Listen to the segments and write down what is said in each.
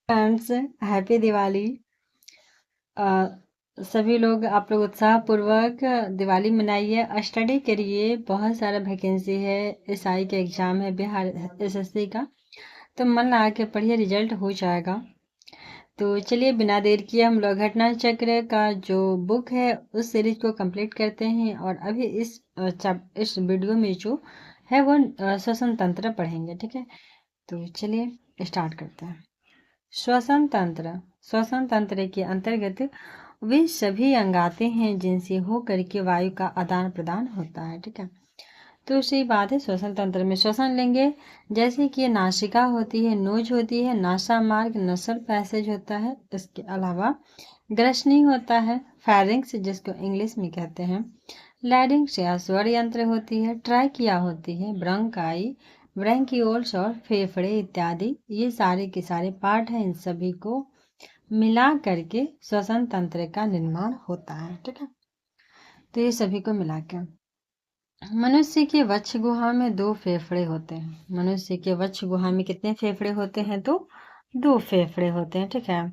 Friends, happy Diwali. सभी लोग आप लोग उत्साहपूर्वक दिवाली मनाइए, स्टडी करिए। बहुत सारा वैकेंसी है, एसआई का एग्जाम है, बिहार एसएससी का। तो मन लगा के पढ़िए, रिजल्ट हो जाएगा। तो चलिए बिना देर किए हम लोग घटना चक्र का जो बुक है उस सीरीज को कंप्लीट करते हैं। और अभी इस वीडियो में जो है वो श्वसन तंत्र पढ़ेंगे, ठीक है। तो चलिए स्टार्ट करते हैं। श्वसन तंत्र के अंतर्गत वे सभी अंग आते हैं जिनसे होकर के वायु का आदान प्रदान होता है, ठीक है। तो सही बात है, श्वसन तंत्र में श्वसन लेंगे जैसे कि नासिका होती है, नोज होती है, नासा मार्ग नसल पैसेज होता है। इसके अलावा ग्रसनी होता है, फेरिंक्स जिसको इंग्लिश में कहते हैं, लैरिंक्स या स्वर यंत्र होती है, ट्रैकिया होती है, ब्रंकाई, ब्रैंकियोल्स और फेफड़े इत्यादि। ये सारे के सारे पार्ट हैं, इन सभी को मिला करके श्वसन तंत्र का निर्माण होता है, ठीक है। तो ये सभी को मिला के मनुष्य के वक्ष गुहा में 2 फेफड़े होते हैं। मनुष्य के वक्ष गुहा में कितने फेफड़े होते हैं? तो 2 फेफड़े होते हैं, ठीक है।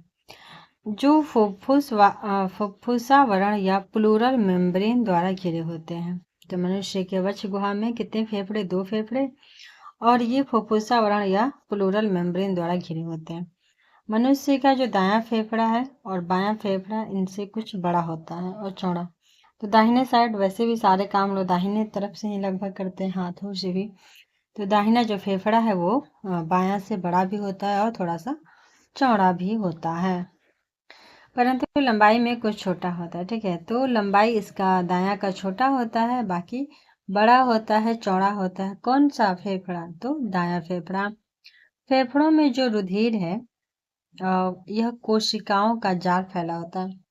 जो फुफ्फुसावरण या प्लूरल मेम्ब्रेन द्वारा घिरे होते हैं। तो मनुष्य के वक्ष गुहा में कितने फेफड़े? 2 फेफड़े। और ये फुफ्फुसावरण या प्लूरल मेम्ब्रेन द्वारा घिरे होते हैं। मनुष्य का जो दायां फेफड़ा है और बायां फेफड़ा इनसे कुछ बड़ा होता है और चौड़ा। तो दाहिने साइड वैसे भी सारे काम लोग दाहिने तरफ से ही लगभग करते हैं, हाथों से भी। तो दाहिना जो फेफड़ा है वो बायां से बड़ा भी होता है और थोड़ा सा चौड़ा भी होता है, परंतु लंबाई में कुछ छोटा होता है, ठीक है। तो लंबाई इसका दायां का छोटा होता है, बाकी बड़ा होता है, चौड़ा होता है। कौन सा फेफड़ा? तो दायां फेफड़ा। फेफड़ों में जो रुधिर है यह कोशिकाओं का जाल फैला होता है।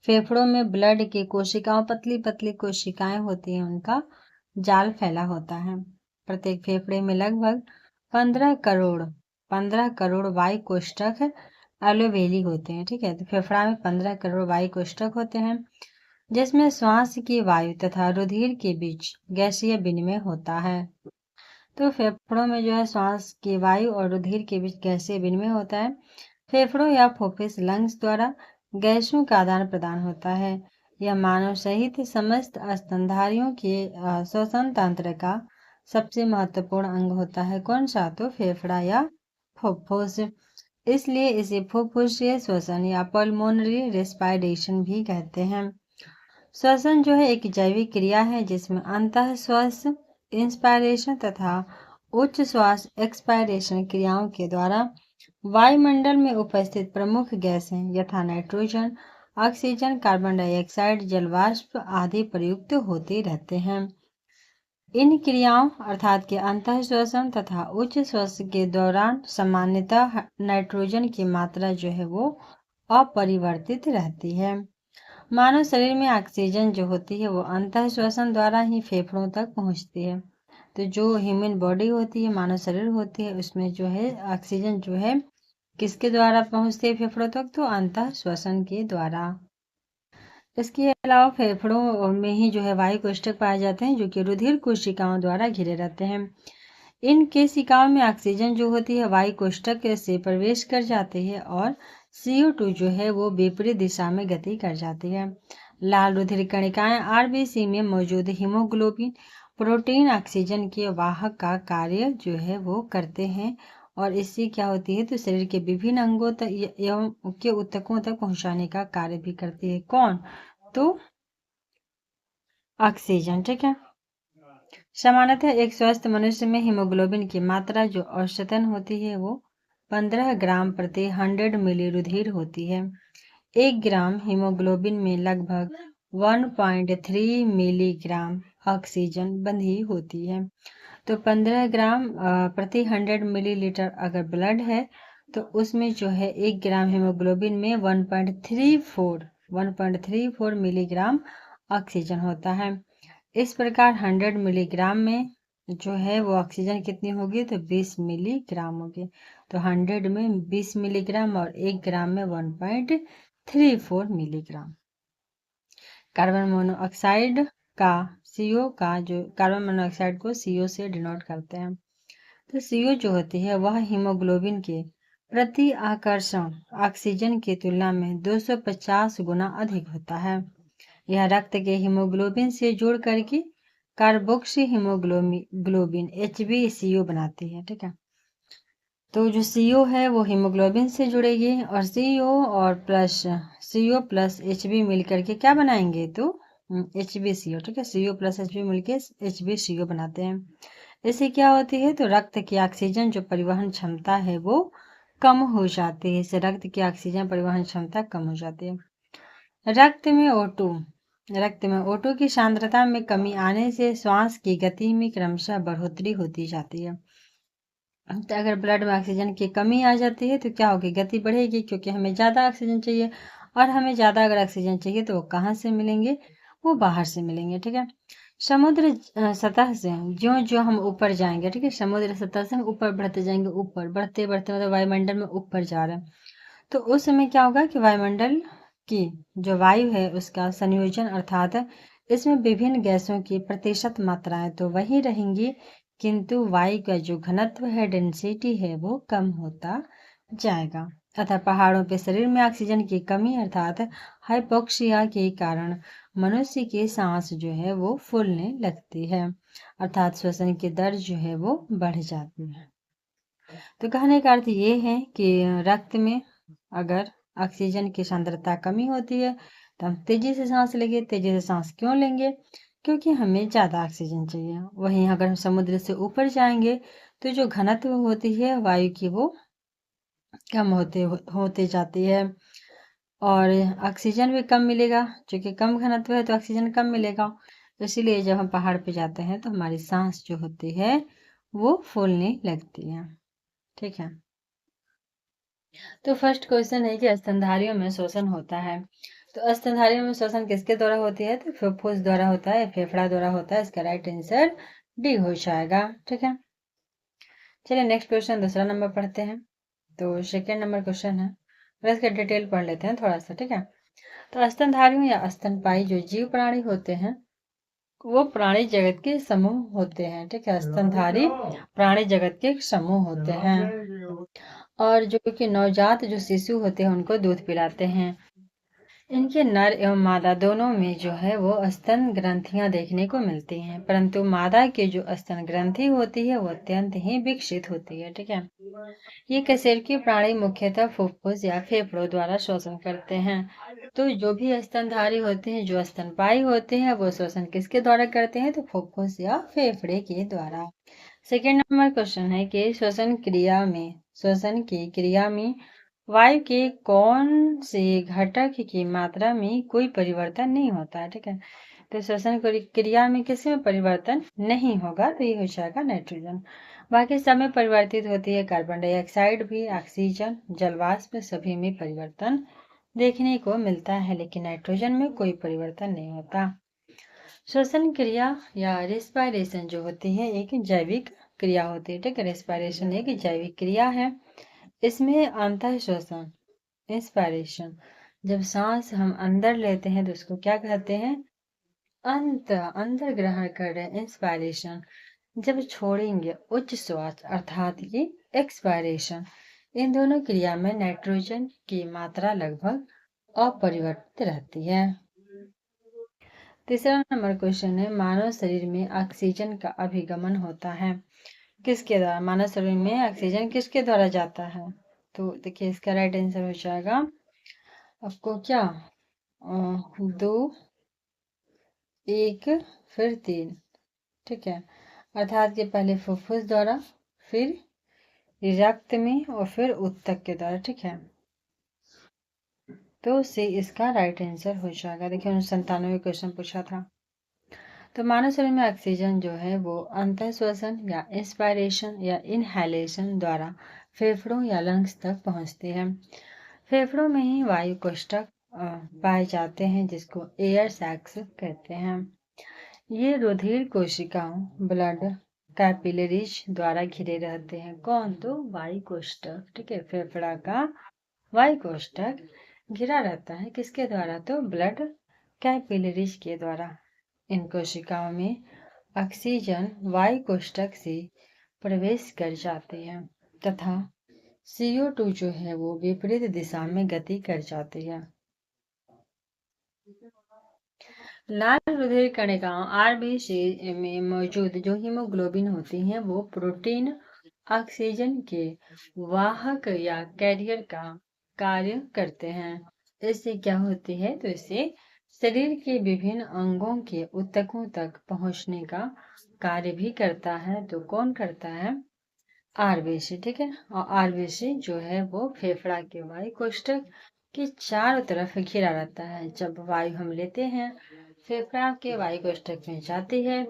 फेफड़ों में ब्लड की कोशिकाओं, पतली पतली कोशिकाएं होती हैं, उनका जाल फैला होता है। प्रत्येक फेफड़े में लगभग 15 करोड़ वायु कोष्ठक एलोवेली होते हैं, ठीक है। तो फेफड़ा में 15 करोड़ वायु कोष्ठक होते हैं, जिसमें श्वास की वायु तथा रुधिर के बीच गैसीय विनिमय होता है। तो फेफड़ों में जो है श्वास की वायु और रुधिर के बीच गैसीय विनिमय होता है। फेफड़ों या फोफिस लंग्स द्वारा गैसों का आदान प्रदान होता है। यह मानव सहित समस्त स्तनधारियों के श्वसन तंत्र का सबसे महत्वपूर्ण अंग होता है। कौन सा? तो फेफड़ा या फुफ्फुस। इसलिए इसे फुफ्फुसीय श्वसन या पल्मोनरी रेस्पिरेशन भी कहते हैं। श्वसन जो है एक जैविक क्रिया है जिसमें अंतः श्वास इंस्पायरेशन तथा उच्च श्वास एक्सपायरेशन क्रियाओं के द्वारा वायुमंडल में उपस्थित प्रमुख गैसें यथा नाइट्रोजन, ऑक्सीजन, कार्बन डाइऑक्साइड, जलवाष्प आदि प्रयुक्त होते रहते हैं। इन क्रियाओं अर्थात के अंतः श्वसन तथा उच्च श्वसन के दौरान सामान्यतः नाइट्रोजन की मात्रा जो है वो अपरिवर्तित रहती है। मानव शरीर में ऑक्सीजन जो होती है वो अंतः श्वसन द्वारा ही फेफड़ों तक पहुंचती है। तो जो ह्यूमन बॉडी होती है, मानव शरीर होती है, उसमें जो है ऑक्सीजन जो है किसके द्वारा पहुंचते हैं फेफड़ों तक? तो अंतः श्वसन के द्वारा। इसके अलावा फेफड़ों में ही जो है वायु कोष्ठक पाए जाते हैं जो कि रुधिर कोशिकाओं द्वारा घिरे रहते हैं। इन कोशिकाओं में ऑक्सीजन जो होती है वायु कोष्ठक से प्रवेश कर जाती है और CO2 जो है वो विपरीत दिशा में गति कर जाती है। लाल रुधिर कणिकाएं आरबीसी में मौजूद हीमोग्लोबिन प्रोटीन ऑक्सीजन के वाहक का कार्य जो है वो करते हैं और इससे क्या होती है? तो शरीर के विभिन्न अंगों तक एवं के ऊतकों तक पहुंचाने का कार्य भी करती है। कौन? तो ऑक्सीजन, ठीक है। सामान्यतः एक स्वस्थ मनुष्य में हीमोग्लोबिन की मात्रा जो औसतन होती है वो 15 ग्राम प्रति 100 मिली रुधिर होती है। 1 ग्राम हीमोग्लोबिन में लगभग 1.3 मिलीग्राम ऑक्सीजन बंधी होती है। तो 15 ग्राम प्रति 100 मिलीलीटर अगर ब्लड है तो उसमें जो है 1 ग्राम हीमोग्लोबिन में 1.34 मिलीग्राम ऑक्सीजन होता है। इस प्रकार 100 मिलीग्राम में जो है वो ऑक्सीजन कितनी होगी? तो 20 मिलीग्राम होगी। तो 100 में 20 मिलीग्राम और 1 ग्राम में 1.34 मिलीग्राम। कार्बन मोनोऑक्साइड का CO का जो कार्बन मोनोऑक्साइड को CO से डिनोट करते हैं। तो CO जो होती है वह हीमोग्लोबिन के प्रति आकर्षण ऑक्सीजन की तुलना में 250 गुना अधिक होता है। यह रक्त के हीमोग्लोबिन से जुड़ करके कार्बोक्सी हीमोग्लोबिन HbCO बनाती है। ठीक है, तो जो CO है वो हीमोग्लोबिन से जुड़ेगी और CO प्लस HB मिलकर के क्या बनाएंगे, तो HbCO। ठीक है, CO प्लस HB मिलकर HbCO बनाते हैं। इससे क्या होती है, तो रक्त की ऑक्सीजन जो परिवहन क्षमता है वो कम हो जाती है। इससे रक्त की ऑक्सीजन परिवहन क्षमता कम हो जाती है। रक्त में O2 की सांद्रता में कमी आने से श्वास की गति में क्रमशः बढ़ोतरी होती जाती है। तो अगर ब्लड में ऑक्सीजन की कमी आ जाती है तो क्या होगी, गति बढ़ेगी, क्योंकि हमें ज़्यादा ऑक्सीजन चाहिए। और हमें ज़्यादा अगर ऑक्सीजन चाहिए तो वो कहाँ से मिलेंगे, वो बाहर से मिलेंगे। ठीक है, समुद्र सतह से ज्यों ज्यों हम ऊपर जाएंगे, ठीक है, समुद्र सतह से हम ऊपर बढ़ते जाएंगे, ऊपर बढ़ते बढ़ते मतलब वायुमंडल में ऊपर जा रहे हैं, तो उस समय क्या होगा कि वायुमंडल की जो वायु है उसका संयोजन अर्थात इसमें विभिन्न गैसों की प्रतिशत मात्राएं तो वही रहेंगी, किंतु वायु का जो घनत्व है, डेंसिटी है, वो कम होता जाएगा। अतः पहाड़ों पे शरीर में ऑक्सीजन की कमी अर्थात हाइपोक्सिया के कारण मनुष्य की सांस जो है वो फूलने लगती है, अर्थात श्वसन की दर जो है वो बढ़ जाती है। तो कहने का अर्थ ये है कि रक्त में अगर ऑक्सीजन की सांद्रता कमी होती है तो हम तेजी से सांस लेंगे। तेजी से सांस क्यों लेंगे, क्योंकि हमें ज़्यादा ऑक्सीजन चाहिए। वहीं अगर हम समुद्र से ऊपर जाएंगे तो जो घनत्व होती है वायु की वो कम होते जाती है और ऑक्सीजन भी कम मिलेगा, क्योंकि कम घनत्व है तो ऑक्सीजन कम मिलेगा। तो इसीलिए जब हम पहाड़ पे जाते हैं तो हमारी सांस जो होती है वो फूलने लगती है। ठीक है, तो फर्स्ट क्वेश्चन है कि स्तनधारियों में श्वसन होता है। तो स्तनधारियों में श्वसन किसके द्वारा होती है, तो फुफ्फुस द्वारा होता है, फेफड़ा द्वारा होता है। इसका राइट आंसर डी हो जाएगा। ठीक है, चलिए नेक्स्ट क्वेश्चन दूसरा नंबर पढ़ते हैं। तो सेकेंड नंबर क्वेश्चन है, और इसका डिटेल पढ़ लेते हैं थोड़ा सा। ठीक है, तो स्तनधारियों या स्तनपायी जो जीव प्राणी होते हैं वो प्राणी जगत के समूह होते हैं। ठीक है, स्तनधारी प्राणी जगत के समूह होते हैं और जो कि नवजात जो शिशु होते हैं उनको दूध पिलाते हैं। इनके नर एवं मादा दोनों में जो है वो स्तन ग्रंथियां देखने को मिलती हैं, परंतु मादा की जो स्तन ग्रंथि होती है वो अत्यंत ही विकसित होती है। ठीक है, ये कशेरुकी प्राणी मुख्यतः फुफ्फुस या फेफड़ों द्वारा श्वसन करते हैं। तो जो भी स्तनधारी होते हैं, जो स्तनपायी होते हैं, वो श्वसन किसके द्वारा करते हैं, तो फुफ्फुस या फेफड़े के द्वारा। सेकेंड नंबर क्वेश्चन है कि श्वसन की क्रिया में वायु के कौन से घटक की मात्रा में कोई परिवर्तन नहीं होता है। ठीक है, तो श्वसन क्रिया में किसी में परिवर्तन नहीं होगा, तो ये हो जाएगा नाइट्रोजन। बाकी सब में परिवर्तित होती है, कार्बन डाइऑक्साइड भी, ऑक्सीजन, जलवाष्प सभी में परिवर्तन देखने को मिलता है, लेकिन नाइट्रोजन में कोई परिवर्तन नहीं होता। श्वसन क्रिया या रेस्पायरेशन जो होती है एक जैविक क्रिया होती है। ठीक है, रेस्पायरेशन एक जैविक क्रिया है। इसमें अंतः श्वसन इंस्पायरेशन, जब सांस हम अंदर लेते हैं तो उसको क्या कहते हैं, अंदर ग्रहण कर रहे हैं, इंस्पायरेशन। जब छोड़ेंगे उच्च श्वास अर्थात कि एक्सपायरेशन। इन दोनों क्रिया में नाइट्रोजन की मात्रा लगभग अपरिवर्तित रहती है। तीसरा नंबर क्वेश्चन है, मानव शरीर में ऑक्सीजन का अभिगमन होता है किसके द्वारा, मानव शरीर में ऑक्सीजन किसके द्वारा जाता है, तो देखिए इसका राइट आंसर हो जाएगा आपको क्या 2 1 फिर 3। ठीक है, अर्थात कि पहले फुफ्फुस द्वारा, फिर रक्त में और फिर उत्तक के द्वारा। ठीक है, तो से इसका राइट आंसर हो जाएगा। देखिए 97 क्वेश्चन पूछा था। तो मानव शरीर में ऑक्सीजन जो है वो अंतः श्वसन या इंस्पायरेशन या इनहेलेशन द्वारा फेफड़ों या लंग्स तक पहुंचती है। फेफड़ों में ही वायु कोष्ठक पाए जाते हैं जिसको एयर सैक्स कहते हैं। ये रुधिर कोशिकाओं ब्लड कैपिलरीज द्वारा घिरे रहते हैं। कौन, तो वायु कोष्ठक। ठीक है, फेफड़ा का वायु कोष्ठक घिरा रहता है किसके द्वारा, तो ब्लड कैपिलरीज के द्वारा। इन कोशिकाओं में ऑक्सीजन वायु कोष्ठक से प्रवेश कर जाती है तथा CO2 जो है वो विपरीत दिशा में गति कर जाती है। लाल रुधिर कणिकाओं RBC में मौजूद जो हीमोग्लोबिन होती हैं वो प्रोटीन ऑक्सीजन के वाहक या कैरियर का कार्य करते हैं। इससे क्या होती है, तो इससे शरीर के विभिन्न अंगों के ऊतकों तक पहुंचने का कार्य भी करता है। तो कौन करता है? RBC, ठीक है। और RBC जो है वो फेफड़ा के वायु कोष्ठक के चारों तरफ घिरा रहता है। जब वायु हम लेते हैं फेफड़ा के वायु कोष्ठक में जाती है,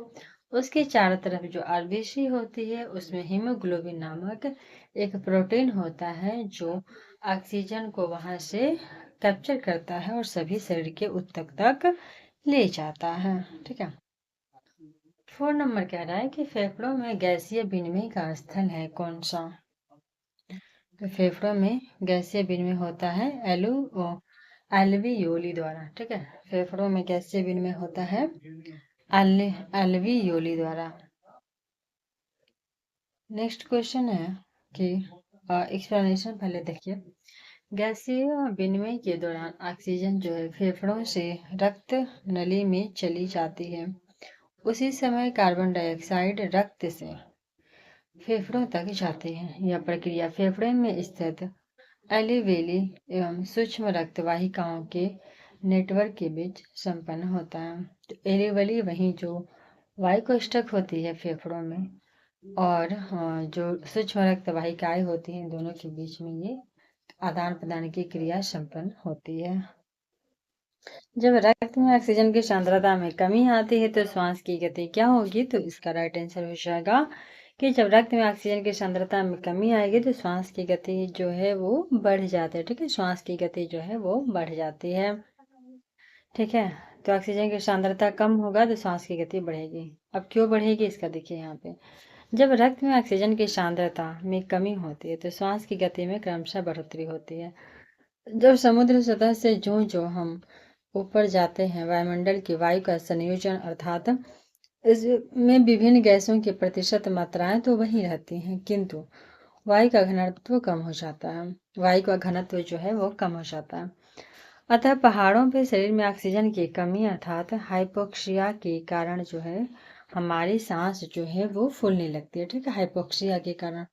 उसके चारों तरफ जो RBC होती है उसमें हीमोग्लोबिन नामक एक प्रोटीन होता है जो ऑक्सीजन को वहां से कैप्चर करता है और सभी शरीर के ऊतक तक ले जाता है, ठीक है। 4 नंबर कह रहा है कि फेफड़ों में गैसीय विनिमय का स्थल है कौन सा? तो फेफड़ों में गैसीय विनिमय होता है एल्वियोली द्वारा, ठीक है। फेफड़ों में गैसीय विनिमय होता है एल्वियोली द्वारा। नेक्स्ट क्वेश्चन है कि एक्सप्लेनेशन पहले देखिए। गैसीय विनिमय के दौरान ऑक्सीजन जो है फेफड़ों से रक्त नली में चली जाती है। उसी समय कार्बन डाइऑक्साइड रक्त से फेफड़ों तक जाती है। यह प्रक्रिया फेफड़े में स्थित एलिवेली एवं सूक्ष्म रक्त वाहिकाओं के नेटवर्क के बीच संपन्न होता है। तो एलिवेली वही जो वायु कोष्ठक होती है फेफड़ों में, और जो सूक्ष्म रक्त वाहिकाएं होती हैं, दोनों के बीच में ये आदान प्रदान की क्रिया संपन्न होती है। जब रक्त में ऑक्सीजन की सांद्रता में कमी आती है तो श्वास की गति क्या होगी? तो इसका राइट आंसर हो जाएगा कि जब रक्त में ऑक्सीजन की सांद्रता में कमी आएगी तो श्वास की गति जो है वो बढ़ जाती है, ठीक है। श्वास की गति जो है वो बढ़ जाती है, ठीक है। तो ऑक्सीजन की सांद्रता कम होगा तो श्वास की गति बढ़ेगी। अब क्यों बढ़ेगी इसका देखिए यहाँ पे। जब रक्त में ऑक्सीजन की सांद्रता में कमी होती है तो श्वास की गति में क्रमशः बढ़ोतरी होती है। जब समुद्र सतह से जो हम ऊपर जाते हैं, वायुमंडल की वायु का संयोजन अर्थात इसमें विभिन्न गैसों की प्रतिशत मात्राएं तो वही रहती हैं, किंतु वायु का घनत्व कम हो जाता है। वायु का घनत्व जो है वो कम हो जाता है। अतः पहाड़ों पे शरीर में ऑक्सीजन की कमी अर्थात हाइपोक्सिया के कारण जो है हमारी सांस जो है वो फूलने लगती है, ठीक है। हाइपोक्सिया के कारण,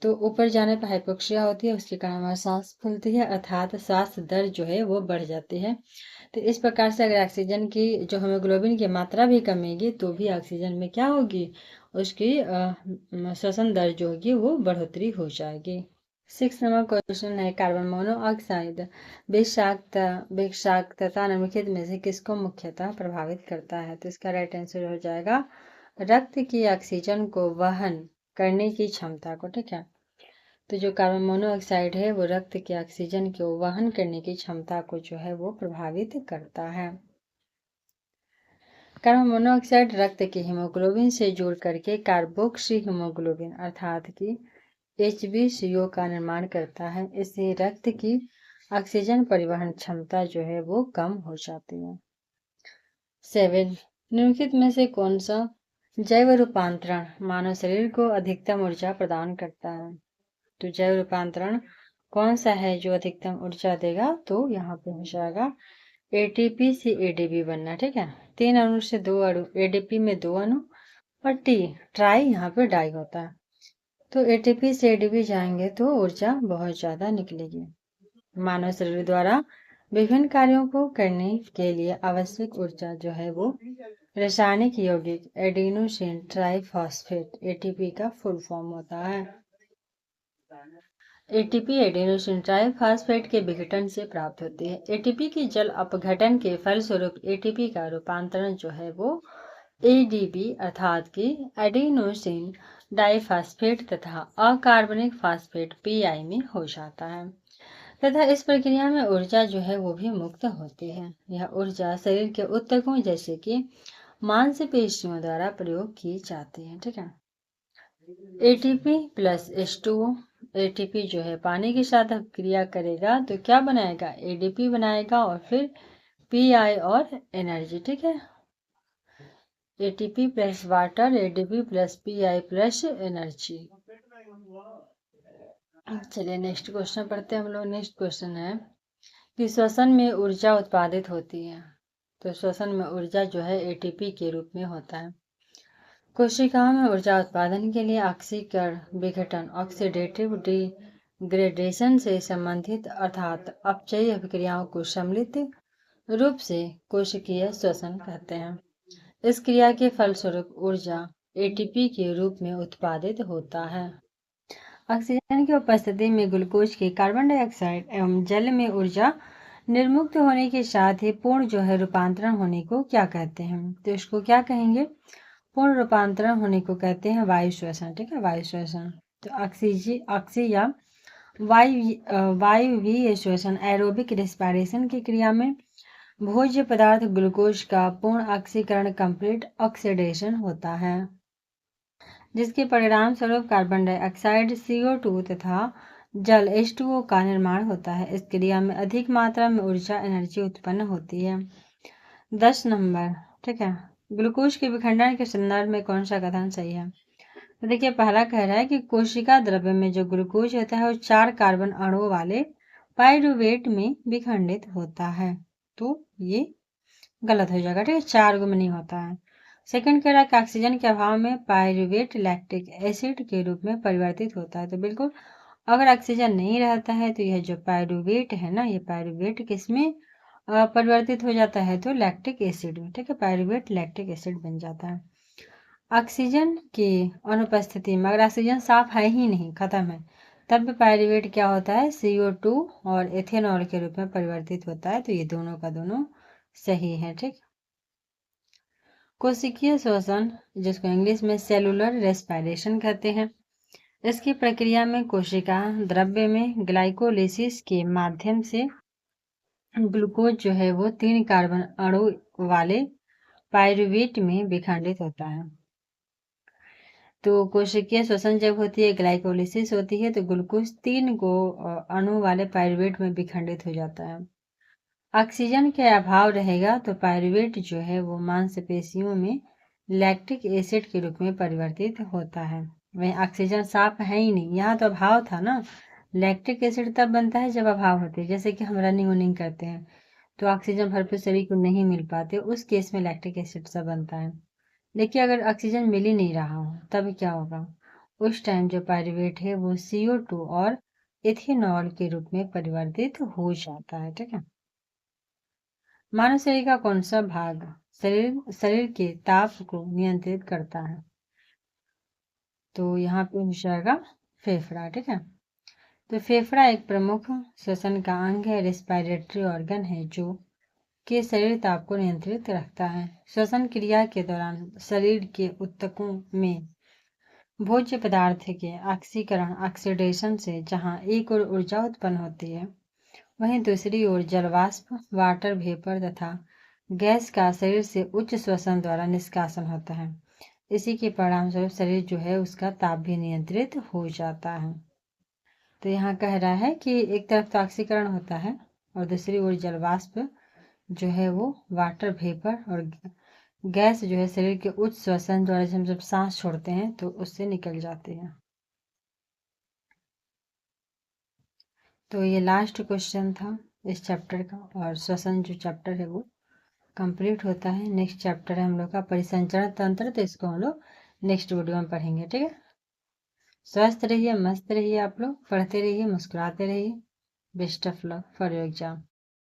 तो ऊपर जाने पर हाइपोक्सिया होती है, उसके कारण हमारी सांस फूलती है अर्थात सांस दर जो है वो बढ़ जाती है। तो इस प्रकार से अगर ऑक्सीजन की जो हीमोग्लोबिन की मात्रा भी कमेगी तो भी ऑक्सीजन में क्या होगी, उसकी श्वसन दर जो होगी वो बढ़ोतरी हो जाएगी। 6 नंबर क्वेश्चन है कार्बन मोनोऑक्साइड विषाक्तता निम्नलिखित में से किसको मुख्यतः प्रभावित करता है? तो इसका राइट आंसर हो जाएगा रक्त की ऑक्सीजन को वहन करने की क्षमता को, ठीक है। तो जो कार्बन मोनोऑक्साइड है वो रक्त के ऑक्सीजन को वहन करने की क्षमता को जो है वो प्रभावित करता है। कार्बन मोनोऑक्साइड रक्त के हीमोग्लोबिन से जुड़ करके कार्बोक्सी हीमोग्लोबिन अर्थात की HbCO का निर्माण करता है। इससे रक्त की ऑक्सीजन परिवहन क्षमता जो है वो कम हो जाती है। 7 निम्नलिखित में से कौन सा जैव रूपांतरण मानव शरीर को अधिकतम ऊर्जा प्रदान करता है? तो जैव रूपांतरण कौन सा है जो अधिकतम ऊर्जा देगा? तो यहाँ पे हो जाएगा ATP से ADP बनना, ठीक है। 3 अणु से 2 अणु, ADP में 2 अणु और ट्राई यहाँ पे डाई होता है। तो ATP से ADP जाएंगे तो ऊर्जा बहुत ज्यादा निकलेगी। मानव शरीर द्वारा विभिन्न कार्यों को करने के लिए आवश्यक ऊर्जा जो है वो रासायनिक यौगिक एडिनोसिन ट्राइफॉस्फेट ATP का फुल फॉर्म होता है। ATP एडेनोसिन ट्राइफॉस्फेट के विघटन से प्राप्त होती है। ATP की जल अपघटन के फलस्वरूप ATP का रूपांतरण जो है वो ADP अर्थात कि एडेनोसिन डाइफॉस्फेट तथा अकार्बनिक फास्फेट PI में हो जाता है तथा इस प्रक्रिया में ऊर्जा जो है वो भी मुक्त होती है। यह ऊर्जा शरीर के ऊतकों जैसे कि मांसपेशियों द्वारा प्रयोग की जाती है, ठीक है। ATP प्लस H2O, ATP जो है पानी के साथ क्रिया करेगा तो क्या बनाएगा? ADP बनाएगा और फिर PI और एनर्जी, ठीक है। ATP plus water, ADP plus PI plus energy. चलिए नेक्स्ट क्वेश्चन पढ़ते हैं हम लोग। नेक्स्ट क्वेश्चन है कि श्वसन में ऊर्जा उत्पादित होती है। तो श्वसन में ऊर्जा जो है एटीपी के रूप में होता है। कोशिकाओं में ऊर्जा उत्पादन के लिए ऑक्सीकरण विघटन ऑक्सीडेटिव डिग्रेडेशन से संबंधित अर्थात अपचयी अभिक्रियाओं को सम्मिलित रूप से कोशिकीय श्वसन कहते हैं। इस क्रिया के फलस्वरूप ऊर्जा एटीपी के रूप में उत्पादित होता है। ऑक्सीजन की उपस्थिति में ग्लूकोज के कार्बन डाइऑक्साइड एवं जल में ऊर्जा निर्मुक्त होने के साथ ही पूर्ण जो है रूपांतरण होने को क्या कहते हैं? तो इसको क्या कहेंगे? पूर्ण रूपांतरण होने को कहते हैं वायु श्वसन। ठीक है, वायु श्वसन। तो ऑक्सी या वायु श्वसन एरोबिक रेस्पिरेशन की क्रिया में भोज्य पदार्थ ग्लूकोज का पूर्ण ऑक्सीकरण कंप्लीट ऑक्सीडेशन होता है, जिसके परिणाम स्वरूप कार्बन डाइऑक्साइड CO2 तथा जल H2O का निर्माण होता है। इस क्रिया में अधिक मात्रा में ऊर्जा एनर्जी उत्पन्न होती है। 10 नंबर। ठीक है, ग्लूकोज के विखंडन के संदर्भ में कौन सा कथन सही है? तो देखिए, पहला कह रहा है कि कोशिका द्रव्य में जो ग्लूकोज होता है वो 4 कार्बन अणुओं वाले पाइरूवेट में विखंडित होता है, तो ये गलत हो जाएगा। ठीक है, 4 गुना नहीं होता है। सेकंड कह रहा है कि ऑक्सीजन के अभाव में पाइरूवेट लैक्टिक एसिड के रूप में परिवर्तित होता है। तो बिल्कुल, अगर ऑक्सीजन नहीं रहता है तो यह जो पाइरूवेट है ना, ये पाइरूवेट किसमें परिवर्तित हो जाता है? तो लैक्टिक एसिड में। ठीक है, पाइरूवेट लैक्टिक एसिड बन जाता है। ऑक्सीजन की अनुपस्थिति में, अगर ऑक्सीजन साफ है ही नहीं, खत्म है, तब भी पाइरूवेट क्या होता है? CO2 और एथेनॉल के रूप में परिवर्तित होता है। तो ये दोनों का दोनों सही है। ठीक, कोशिकीय श्वसन, जिसको इंग्लिश में सेलुलर रेस्पिरेशन कहते हैं, इसकी प्रक्रिया में कोशिका द्रव्य में ग्लाइकोलिसिस के माध्यम से ग्लूकोज जो है वो 3 कार्बन अणु वाले पाइरूवेट में विखंडित होता है। तो कोशिकीय श्वसन जब होती है, ग्लाइकोलिसिस होती है, तो ग्लूकोज 3 को अणु वाले पाइरूवेट में विखंडित हो जाता है। ऑक्सीजन के अभाव रहेगा तो पाइरूवेट जो है वो मांसपेशियों में लैक्टिक एसिड के रूप में परिवर्तित होता है। वहीं ऑक्सीजन साफ है ही नहीं, यहाँ तो अभाव था ना। लैक्टिक एसिड तब बनता है जब अभाव होते हैं, जैसे कि हम रनिंग वनिंग करते हैं तो ऑक्सीजन भरपूर शरीर को नहीं मिल पाते, उस केस में लैक्टिक एसिड सा बनता है। देखिए, अगर ऑक्सीजन मिल ही नहीं रहा हो तब क्या होगा? उस टाइम जो पाइरूवेट है वो CO2 और इथेनॉल के रूप में परिवर्तित हो जाता है। ठीक है, मानव शरीर का कौन सा भाग शरीर के ताप को नियंत्रित करता है? तो यहाँ पे हो जाएगा फेफड़ा। ठीक है, तो फेफड़ा एक प्रमुख श्वसन का अंग है, रेस्पिरेटरी ऑर्गन है जो के शरीर ताप को नियंत्रित रखता है। श्वसन क्रिया के दौरान शरीर के ऊतकों में भोज्य पदार्थ के ऑक्सीकरण ऑक्सीडेशन से जहां एक ओर ऊर्जा उत्पन्न होती है, वहीं दूसरी ओर जलवाष्प वाटर वेपर तथा गैस का शरीर से उच्च श्वसन द्वारा निष्कासन होता है। इसी के परिणामस्वरूप शरीर जो है उसका ताप भी नियंत्रित हो जाता है। तो यहाँ कह रहा है कि एक तरफ तो ऑक्सीकरण होता है और दूसरी ओर जलवाष्प जो है वो वाटर वेपर और गैस जो है शरीर के उच्च श्वसन द्वारा हम जब सांस छोड़ते हैं तो उससे निकल जाते हैं। तो ये लास्ट क्वेश्चन था इस चैप्टर का, और श्वसन जो चैप्टर है वो कंप्लीट होता है। नेक्स्ट चैप्टर है हम लोग का परिसंचरण तंत्र, तो इसको हम लोग नेक्स्ट वीडियो में पढ़ेंगे। ठीक है, स्वस्थ रहिए, मस्त रहिए, आप लोग पढ़ते रहिए, मुस्कुराते रहिए। Best of luck for your exam.